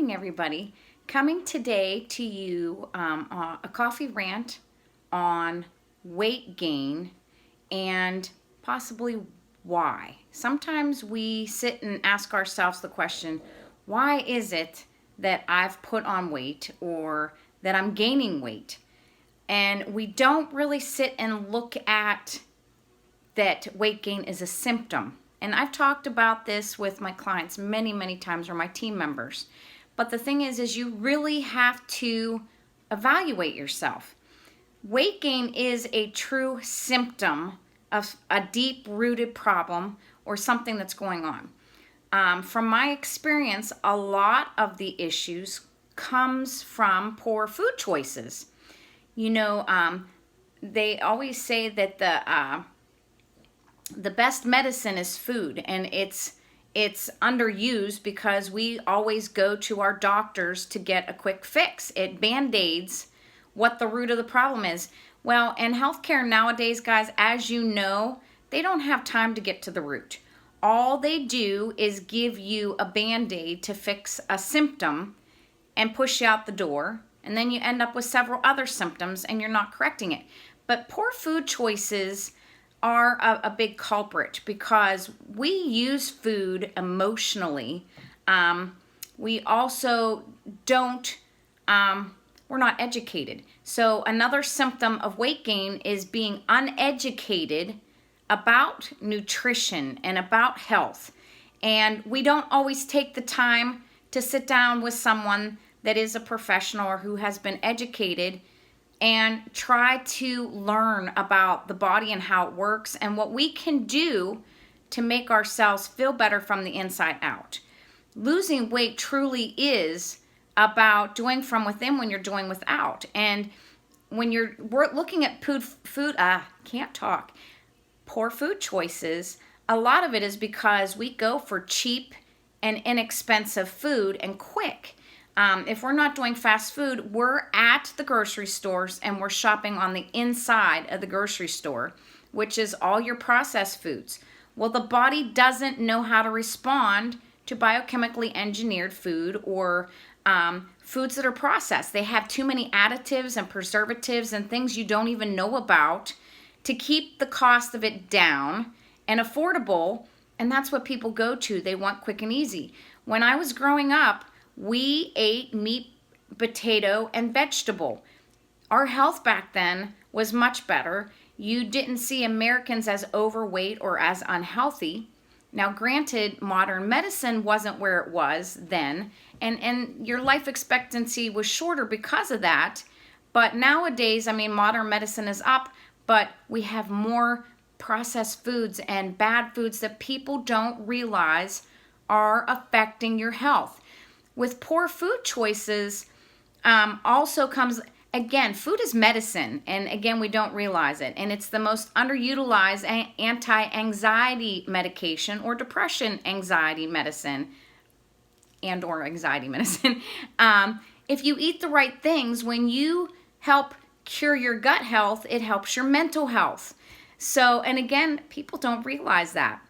morning, everybody. Coming today to you a coffee rant on weight gain and possibly why. Sometimes we sit and ask ourselves the question, why is it that I've put on weight or that I'm gaining weight? And we don't really sit and look at that weight gain is a symptom. And I've talked about this with my clients many, many times, or my team members. But the thing is you really have to evaluate yourself. Weight gain is a true symptom of a deep-rooted problem or something that's going on. From my experience, a lot of the issues comes from poor food choices. They always say that the best medicine is food, and it's underused because we always go to our doctors to get a quick fix. It band-aids what the root of the problem is. Well, in healthcare nowadays, guys, as you know, they don't have time to get to the root. All they do is give you a band-aid to fix a symptom and push you out the door, and then you end up with several other symptoms and you're not correcting it. But poor food choices are a big culprit because we use food emotionally. We also don't, we're not educated. So another symptom of weight gain is being uneducated about nutrition and about health. And we don't always take the time to sit down with someone that is a professional or who has been educated and try to learn about the body and how it works and what we can do to make ourselves feel better from the inside out. Losing weight truly is about doing from within when you're doing without. And when we're looking at poor food choices, a lot of it is because we go for cheap and inexpensive food and quick. If we're not doing fast food, we're at the grocery stores and we're shopping on the inside of the grocery store, which is all your processed foods. Well, the body doesn't know how to respond to biochemically engineered food or foods that are processed. They have too many additives and preservatives and things you don't even know about to keep the cost of it down and affordable, and that's what people go to. They want quick and easy. When I was growing up, we ate meat, potato, and vegetable. Our health back then was much better. You didn't see Americans as overweight or as unhealthy. Now, granted, modern medicine wasn't where it was then, and your life expectancy was shorter because of that. But nowadays, modern medicine is up, but we have more processed foods and bad foods that people don't realize are affecting your health. With poor food choices, also comes, again, food is medicine, and again, we don't realize it. And it's the most underutilized anti-anxiety medication or depression anxiety medicine and or anxiety medicine. If you eat the right things, when you help cure your gut health, it helps your mental health. So, and again, people don't realize that.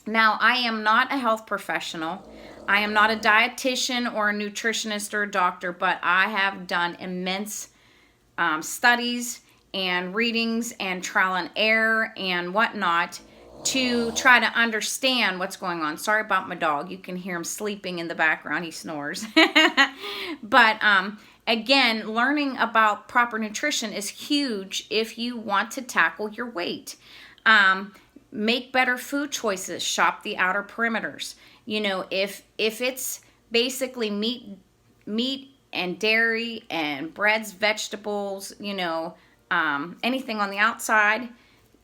Now, I am not a health professional. I am not a dietitian or a nutritionist or a doctor, but I have done immense studies and readings and trial and error and whatnot to try to understand what's going on. Sorry about my dog. You can hear him sleeping in the background. He snores. But again, learning about proper nutrition is huge if you want to tackle your weight. Make better food choices. Shop the outer perimeters. If it's basically meat and dairy and breads, vegetables, anything on the outside,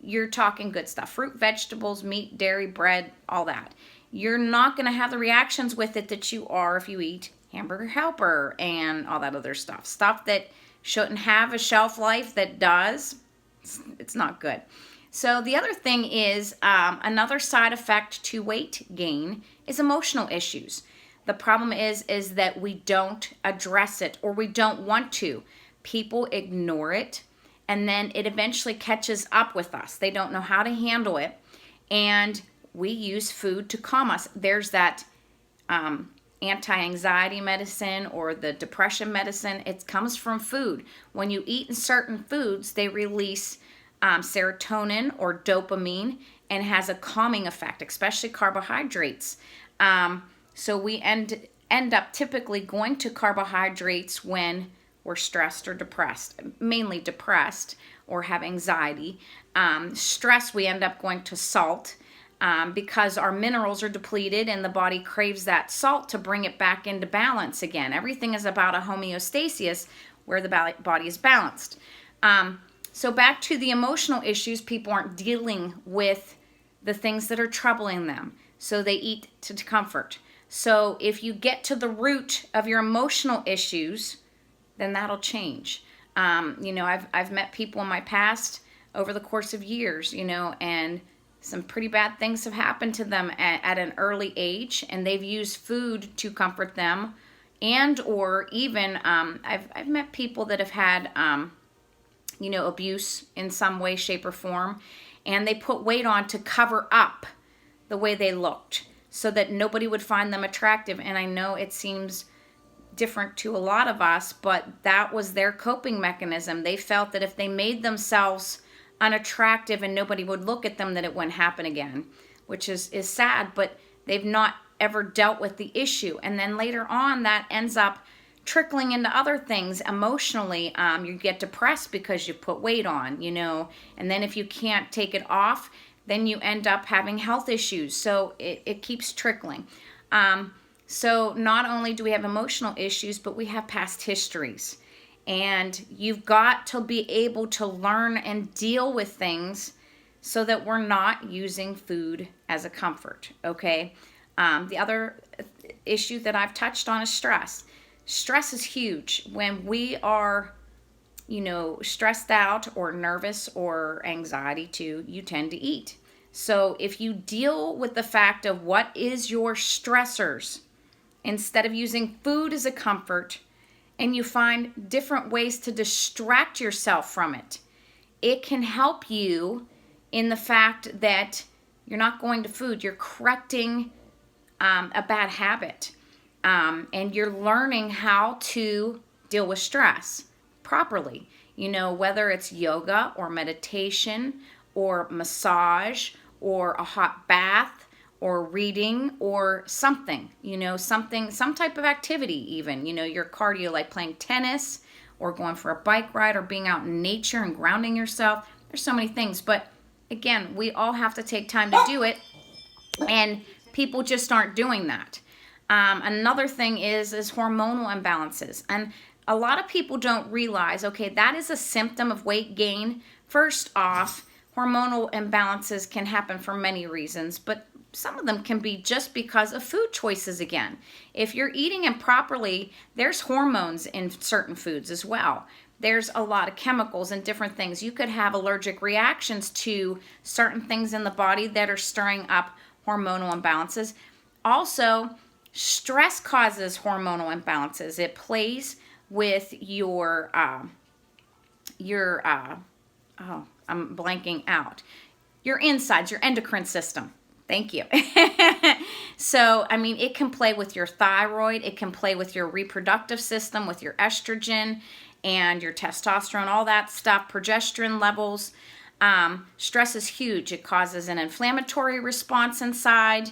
you're talking good stuff. Fruit, vegetables, meat, dairy, bread, all that. You're not going to have the reactions with it that you are if you eat Hamburger Helper and all that other stuff. Stuff that shouldn't have a shelf life that does, it's not good. So the other thing is another side effect to weight gain is emotional issues. The problem is that we don't address it or we don't want to. People ignore it and then it eventually catches up with us. They don't know how to handle it and we use food to calm us. There's that anti-anxiety medicine or the depression medicine, it comes from food. When you eat certain foods, they release serotonin or dopamine and has a calming effect, especially carbohydrates. So we end up typically going to carbohydrates when we're stressed or depressed, mainly depressed or have anxiety. Stress, we end up going to salt because our minerals are depleted and the body craves that salt to bring it back into balance again. Everything is about a homeostasis where the body is balanced. So back to the emotional issues, people aren't dealing with the things that are troubling them. So they eat to comfort. So if you get to the root of your emotional issues, then that'll change. I've met people in my past over the course of years, and some pretty bad things have happened to them at an early age, and they've used food to comfort them, and or even I've met people that have had abuse in some way, shape, or form, and they put weight on to cover up the way they looked so that nobody would find them attractive. And I know it seems different to a lot of us, but that was their coping mechanism. They felt that if they made themselves unattractive and nobody would look at them, that it wouldn't happen again, which is sad, but they've not ever dealt with the issue. And then later on, that ends up trickling into other things emotionally. You get depressed because you put weight on, and then if you can't take it off, then you end up having health issues. So it keeps trickling. So not only do we have emotional issues, but we have past histories. And you've got to be able to learn and deal with things so that we're not using food as a comfort, okay? The other issue that I've touched on is stress. Stress is huge. When we are, stressed out or nervous or anxiety too, you tend to eat. So if you deal with the fact of what is your stressors, instead of using food as a comfort, and you find different ways to distract yourself from it, it can help you in the fact that you're not going to food, you're correcting a bad habit. And you're learning how to deal with stress properly. Whether it's yoga or meditation or massage or a hot bath or reading or something, some type of activity even, your cardio, like playing tennis or going for a bike ride or being out in nature and grounding yourself. There's so many things. But again, we all have to take time to do it. And people just aren't doing that. Another thing is hormonal imbalances. And a lot of people don't realize, okay, that is a symptom of weight gain. First off, hormonal imbalances can happen for many reasons, but some of them can be just because of food choices again. If you're eating improperly, there's hormones in certain foods as well. There's a lot of chemicals and different things. You could have allergic reactions to certain things in the body that are stirring up hormonal imbalances. Also, stress causes hormonal imbalances. It plays with your I'm blanking out. Your insides, your endocrine system. Thank you. So, it can play with your thyroid. It can play with your reproductive system, with your estrogen and your testosterone, all that stuff, progesterone levels. Stress is huge. It causes an inflammatory response inside.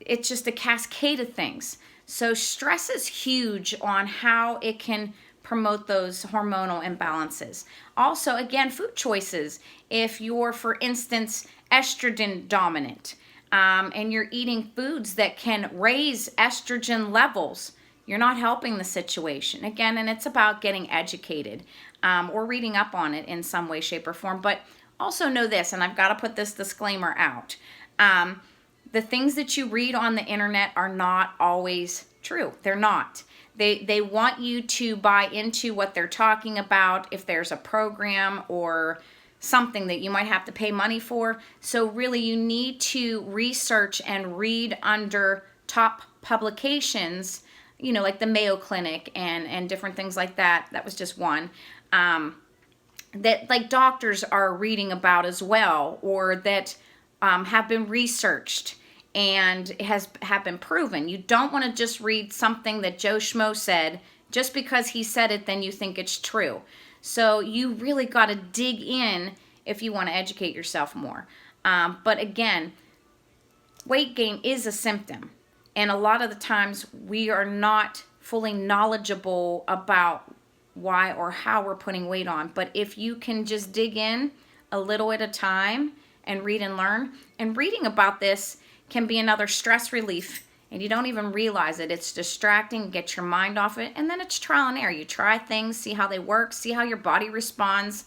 It's just a cascade of things. So stress is huge on how it can promote those hormonal imbalances. Also, again, food choices. If you're, for instance, estrogen dominant, and you're eating foods that can raise estrogen levels, you're not helping the situation. Again, and it's about getting educated or reading up on it in some way, shape, or form. But also know this, and I've got to put this disclaimer out. The things that you read on the internet are not always true. They're not. They want you to buy into what they're talking about if there's a program or something that you might have to pay money for. So really you need to research and read under top publications, like the Mayo Clinic and different things like that. That was just one. That like doctors are reading about as well, or that have been researched. and have been proven. You don't want to just read something that Joe Schmo said. Just because he said it, then you think it's true. So you really got to dig in if you want to educate yourself more. But again, weight gain is a symptom. And a lot of the times we are not fully knowledgeable about why or how we're putting weight on. But if you can just dig in a little at a time and read and learn, and reading about this can be another stress relief, and you don't even realize it. It's distracting, get your mind off it, and then it's trial and error. You try things, see how they work, see how your body responds.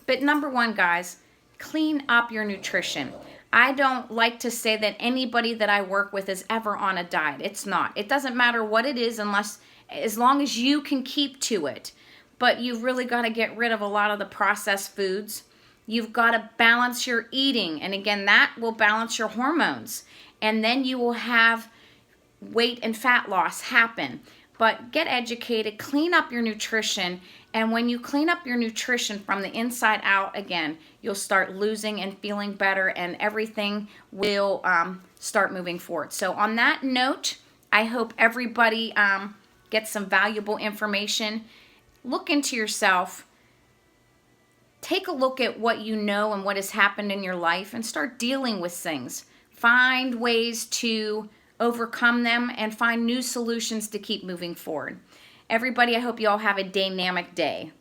But number one, guys, clean up your nutrition. I don't like to say that anybody that I work with is ever on a diet. It's not. It doesn't matter what it is as long as you can keep to it. But you've really got to get rid of a lot of the processed foods. You've got to balance your eating. And again, that will balance your hormones. And then you will have weight and fat loss happen. But get educated, clean up your nutrition, and when you clean up your nutrition from the inside out, again, you'll start losing and feeling better, and everything will start moving forward. So on that note, I hope everybody gets some valuable information. Look into yourself. Take a look at what you know and what has happened in your life and start dealing with things. Find ways to overcome them and find new solutions to keep moving forward. Everybody, I hope you all have a dynamic day.